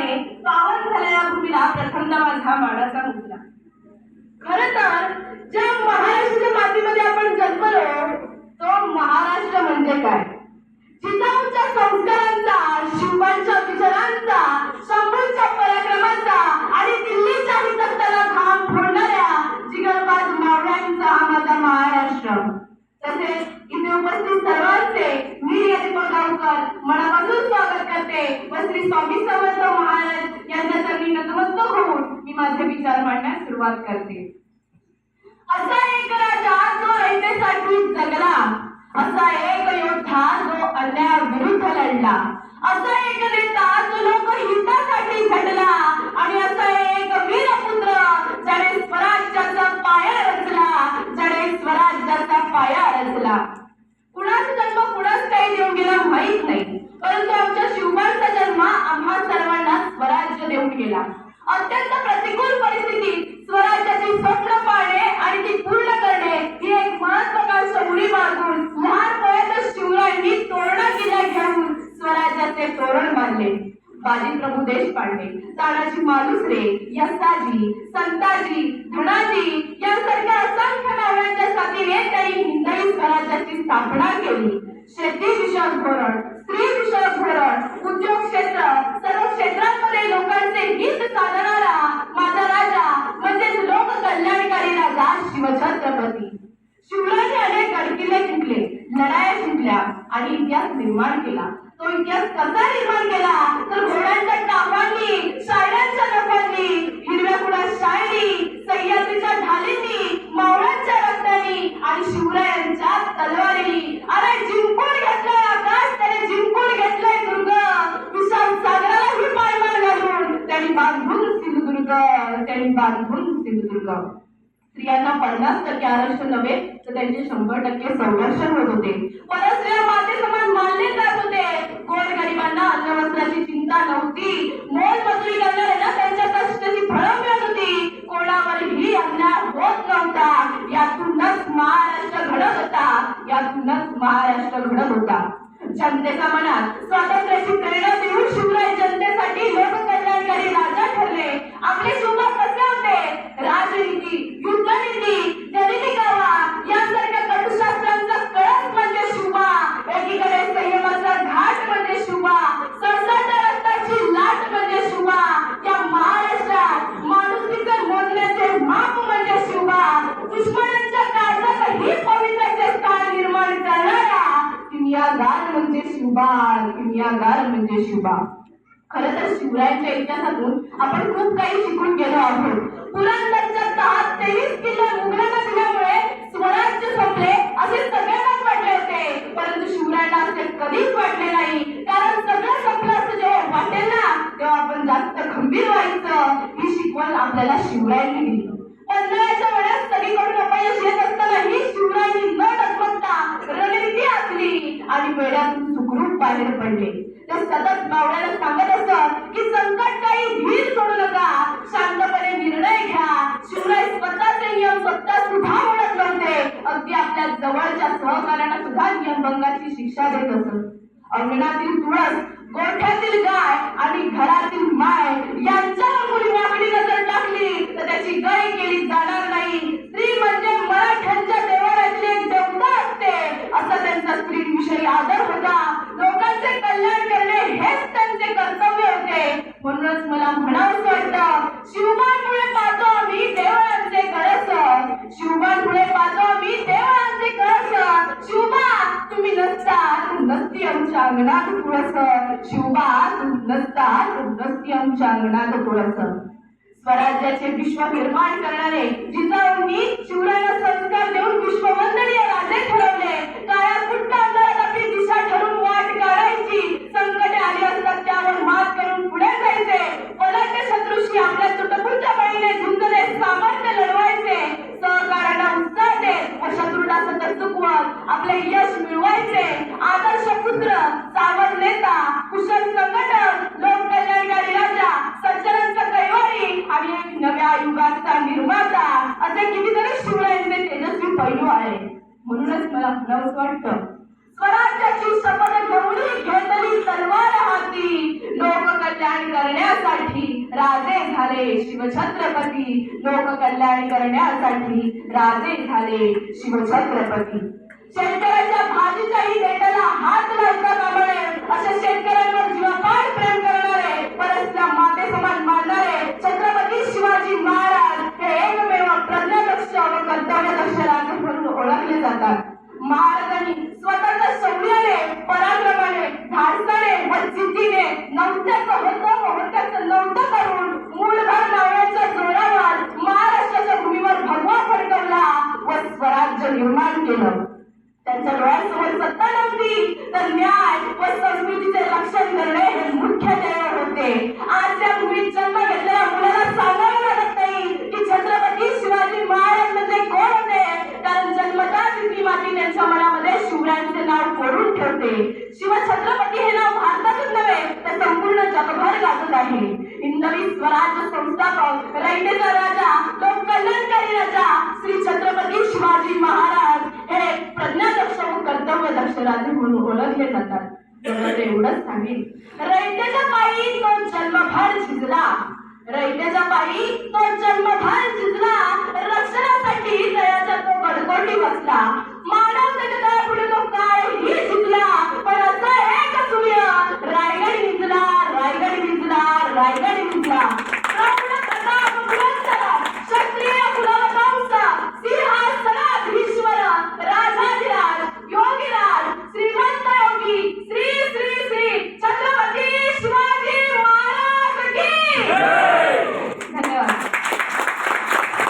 नावाने पावन झालेल्या भूमीला प्रथमदा माझा मानाचा मुद्रा. खरं तर ज्या महाराष्ट्राच्या मातीमध्ये आपण जन्मलो तो महाराष्ट्र म्हणजे काय? जिजाऊंच्या संस्कारांचा, शिवबांच्या विचारांचा, शंभूंच्या पराक्रमाचा आणि दिल्लीच्या हितकताला घाम फोडणाऱ्या जिगरबाज मावळ्यांचा हा माझा महाराष्ट्र. तसेच इथे उपस्थित सर्वांचे मी दीपक गावकर मनापासून स्वागत करते व श्री स्वामी समर्थ महाराज यांच्या चरणी नतमस्तक होऊन मी माझे विचार मांडण्यास सुरुवात करते. असा एक राजा जो रयतेसाठी जगला, असा एक योद्धा जो अन्यायाविरुद्ध लढला, असा एक नेता जो लोकहितासाठी झटला आणि असा एक वीरपुत्र ज्याने स्वराज्याचा पाया रचला, ज्याने स्वराज्याचा पाया रचला. कुणाचा जन्म कुणास काही देऊन गेला माहित नाही, परंतु आमच्या शिवबांचा जन्म आम्हा सर्वांना स्वराज्य देऊन गेला. अत्यंत प्रतिकूल परिस्थितीत स्वराज्याची स्वप्न पाळणे आणि ती पूर्ण करणे ही एक महत्त्वाकांक्षा उडी मारून लहान वयातच शिवरायांनी तोरणा किल्ला घेऊन स्वराज्याचे तोरण बांधले. बाजी प्रभू देशपांडे, तानाजी मालुसरे, यसाजी, संताजी, धनाजी यांसारख्या असंख्य मावळ्यांच्या साथीने त्यांनी हिंदवी स्वराज्याची स्थापना केली. शेती विषयक धोरण, स्त्री विषयक धोरण, उद्योग क्षेत्र, सर्व क्षेत्रांमध्ये लोकांचे हित साधणारा माझा राजा म्हणजेच लोक कल्याणकारी राजा शिवछत्रपती. शिवरायांनी अनेक गडकिल्ले जिंकले, लढाया जिंकल्या आणि इतिहास निर्माण केला. तो इतिहास कसा निर्माण केला तर घोड्यांच्या टापांनी, शायरांच्या नफांनी, हिरव्या कुडा शायरी, सह्याद्रीच्या ढालींनी, मावळ्यांच्या रक्तांनी आणि शिवरायांच्या तलवारीनी. अरे जिंकून घेतलाय आकाश, त्याने जिंकून घेतलाय दुर्ग, विशाल सागरालाही पायमान घालून त्यांनी बांधून सिंधुदुर्ग, त्यांनी बांधून सिंधुदुर्ग. स्त्रियांना 50% आरक्षण नव्हे तर त्यांचे 100% संरक्षण होत होते. परस्त्रिया माते समान मानले जात होते. गोरगरिबांना अन्न वस्त्राची चिंता नव्हती. मोलमजुरी करणाऱ्यांना त्यांच्या कष्टाची फळं मिळत होती. कोणावरही अन्याय होत नव्हता. यातूनच महाराष्ट्र घडत होता, यातूनच महाराष्ट्र घडत होता. जनतेच्या मनात स्वातंत्र्याची प्रेरणा देऊन शिवराय जनतेसाठी लोककल्याणकारी राजा ठरले. आपले शिवबा कसे होते? राजनीती, युद्धनीती, जननी कावा यांसारख्या कटुशास्त्रांचा कळस म्हणजे शिवबा. एकीकडे संयमाचा घाट म्हणजे शिवबा, संसाच्या रक्ताची लाट म्हणजे शिवबा. या महाराष्ट्रात माणुसकीचे मोजण्याचे माप म्हणजे शिवबा. दुश्मनांच्या काळजातही पवित्राचे स्थान निर्माण करणारा किमयागार म्हणजे शिवबा, किमयागार म्हणजे शिवबा. खरं तर शिवरायांच्या इतिहासातून आपण खूप काही शिकून गेलो आहोत. पुरंदरच्या 23 किल्ले मुघलांना दिल्यामुळे स्वराज्य संपले असे सगळ्यांनाच वाटले होते, परंतु शिवरायांना असे कधीच वाटले नाही. कारण सगळं संपलं असं जेव्हा वाटेल ना तेव्हा आपण जास्त खंबीर व्हायचं ही शिकवण आपल्याला शिवरायांनी दिली. पन्हाळ्याच्या वेळेस सगळीकडून अपयश येत असतानाही शिवरायांनी न डगमगता रणनीती आखली आणि वेळातून सुखरूप बाहेर पडले. ते सतत मावळ्याला सांगत असत की संकट काही धीर सोडू नका, शांतपणे निर्णय घ्या. शिवराय स्वतःचे नियम स्वतः सुद्धा म्हणत नव्हते, अगदी आपल्या जवळच्या सहकार्यांना सुद्धा नियमभंगाची शिक्षा देत असत. अंगणातील तुळस, गोठ्यातील गाय आणि घरातील माय यांच्यावर मुली वाकडी नजर टाकली तर त्याची गय केली जाणार नाही. स्त्री म्हणजे मराठ्यांच्या देवाऱ्यातली एक देवता असते असा त्यांचा स्त्रीविषयी आदर होता. लोकांचे कल्याण करणे हेच त्यांचे कर्तव्य होते. म्हणूनच मला म्हणावंसं वाटतं, शिवबांमुळे पाहतो आम्ही देवळांचे कळस, शिवबांमुळे पाहतो आम्ही देवळांचे कळस. शिवबा तुम्ही नसता नसती आमच्या अंगणात तुळस, शिवबा तुम्ही नसता नसती आमच्या अंगणात तुळस. स्वराज्याचे विश्व निर्माण करणारे जिजाऊंनी शिवरायांना संस्कार देऊन विश्ववंदनीय राजे ठरवले. काळ्या कुट्ट अंधारात आपली दिशा ठरवून वाट काढायची, संकटे आली असतात त्यावर मात करून पुढे जायचे, बलाढ्य शत्रूशी आपल्या तुटपुंच्या बळीने झुंजले सामर्थ्य लढवायचे, सहकार्यांना उत्साह देत व शत्रूला सतत चुकवत आपले यश मिळवायचे. आदर्श पुत्र, सावध नेता, कुशल संघटक, लोककल्याणकारी राजा, सज्जनांचा कैवारी आणि एक नव्या युगाचा निर्माता असे कितीतरी शिवरायांचे तेजस्वी पैलू आहे. म्हणूनच मला म्हणावंसं वाटतं, स्वराज्याची शपथ घेऊन घेतली तलवार हाती, लोककल्याण करण्यासाठी राजे झाले शिवछत्रपती, लोककल्याण करण्यासाठी राजे झाले शिवछत्रपती. शेतकऱ्याच्या भाजीच्याही देठाला हात लावता कामा नये अशा शेतकऱ्यांवर जीवापाड प्रेम करणारे, परस्त्या माते समान मानणारे छत्रपती शिवाजी महाराज हे एकमेव प्रज्ञादक्ष व कर्तव्यदक्ष राजे म्हणून ओळखले जातात. महाराजांनी स्वतःच्या शौर्याने, पराक्रमाने, धाडसाने व जिद्दीने नवत्याचं नव्हतं करून मूळभर नावाच्या जोरावर महाराष्ट्राच्या भूमीवर भगवा फडकवला व स्वराज्य निर्माण केलं. त्यांच्या डोळ्यासमोर सत्ता नव्हती तर न्याय व संस्कृतीचे रक्षण करणे हे मुख्य ध्येय होते. आज त्या भूमीत जन्म घेतलेल्या मुलाला सांगावं लागत नाही की छत्रपती शिवाजी महाराज म्हणजे कोण होते, कारण जन्मताच ती माती त्यांच्या मनामध्ये शिवरायांचे नाव कोरून ठेवते. शिवछत्रपती हे नाव भारतातच नव्हे तर संपूर्ण जगभर गाजत आहे. हिंदवी स्वराज्य संस्थापक, रयतेचा राजा, लोककल्याणकारी राजा श्री छत्रपती शिवाजी महाराज हे प्रज्ञादक्ष व कर्तव्यदक्ष राजे म्हणून ओळखले जातात. एवढंच सांगेन, रयतेच्या पायी तो जन्मभर झिजला, रयतेच्या पायी तो जन्मभर झिजला, रक्षणासाठी दयाचा तो गडकोटी बसला. मानव त्याच्या पुढे